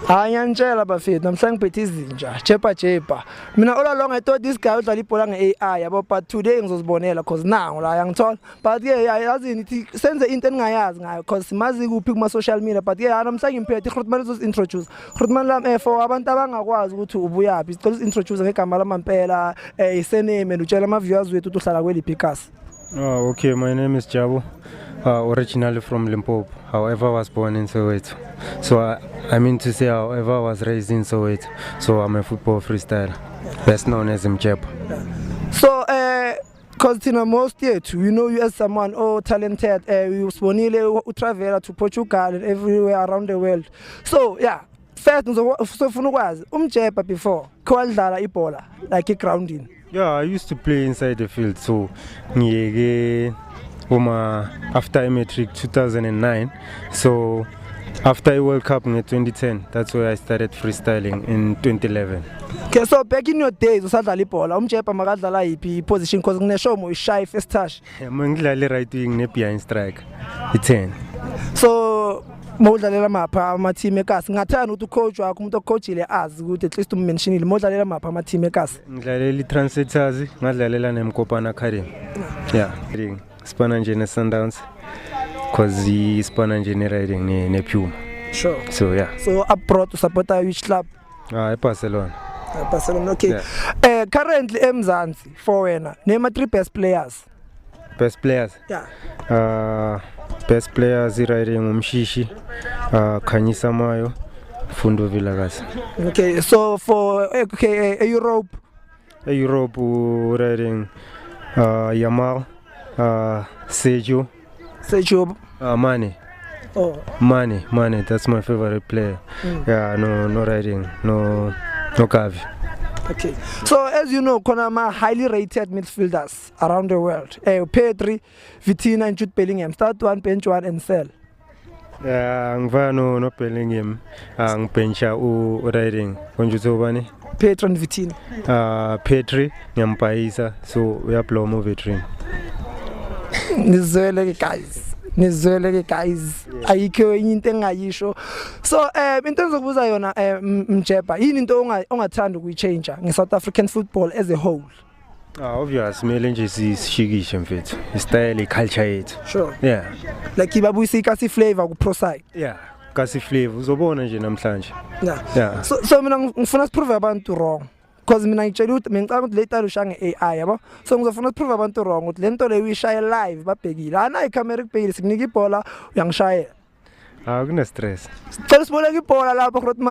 Hayi ngiyantshela bafethu namhlanje ngiphethe izinja jepa mina all along I thought this guy udlala ibhola nge-AI yabo but today ngizozibonela cause nangu la yangithola but ke yazini ithi senze into engingayazi ngayo cause simazi kuphi kuma social media but ke namhlanje ngiphethe Grootman uzointroduce Grootman lam for abantu abangakwazi ukuthi ubuyapi sicela uzintroduce ngegama lamampela isename utshela ama viewers wethu uhlala kweliphi ikhasi. Oh, okay, my name is Jabu, originally from Limpopo. However, I was born in Soweto. So I mean to say, however, I was raised in Soweto. So I'm a football freestyler, best known as Mjepa. So, because most yet, we know you as someone talented. We travel to Portugal and everywhere around the world. So yeah, first, so Mjepa before, kwaldala ibola like a grounding. Yeah, I used to play inside the field. So after I matric 2009, so after a World Cup in 2010, that's where I started freestyling in 2011. Okay, so back in your days, usadlala ibhola, Mjepa makadlala iphi position because ngineshow mo shy first touch. Ngidlala right wing ne behind strike. I-10. So modlalela mapha ama team ekasi ngathanda ukuthi ucoach wakho umuntu ocoachile azi ukuthi at least ummentionile modlalela mapha ama team ekasi. Ngidlalela iTransitors, ngadlalela neMkopane Academy. Yeah, sipana nje neSundowns because sipana nje neRiding nePuma. Sure. So yeah. So abroad to support which club? Barcelona. Barcelona, okay. Yeah. Currently eMzansi for wena name 3 best players. Best players? Yeah. Best players Riding Umshishi, Khanyisa Mayo, Fundo Vilakazi. Okay, so for Europe? Europe Riding Yamal, Sergio. Mane. Oh. Mane, that's my favorite player. Yeah, no Riding, no Kavi. Okay, so as you know, Konama highly rated midfielders around the world. Pedri, Vitina, and Jude Bellingham. Start one, bench one, and sell. No Bellingham. Bencha Riding. Conjutobani. Pedri and Vitina. Pedri, Nyampaisa. So we are Plomo veteran. Nizwele guys ayikho into engayisho so into engizokubuza yona Mjepa yini into ongathanda ukuyichange ngeSouth African football as a whole. Obvious mele nje sishikishe mfethu style culture yethu. Sure. Yeah, like ibabuyisa ikasi flavor ku pro side. Yeah, kasi flavor uzobona nje namhlanje. Yeah. So mina ngifuna siprove abantu wrong because mina ngitshela ukuthi ngicabanga ukuthi le talo shange AI yabo so ngizofuna siprove abantu wrong ukuthi lento le uyishaya live babhekile ana icamera kubhekile sikunika ibhola uyangishayela kuna stress cela siboleka ibhola lapha Grootman.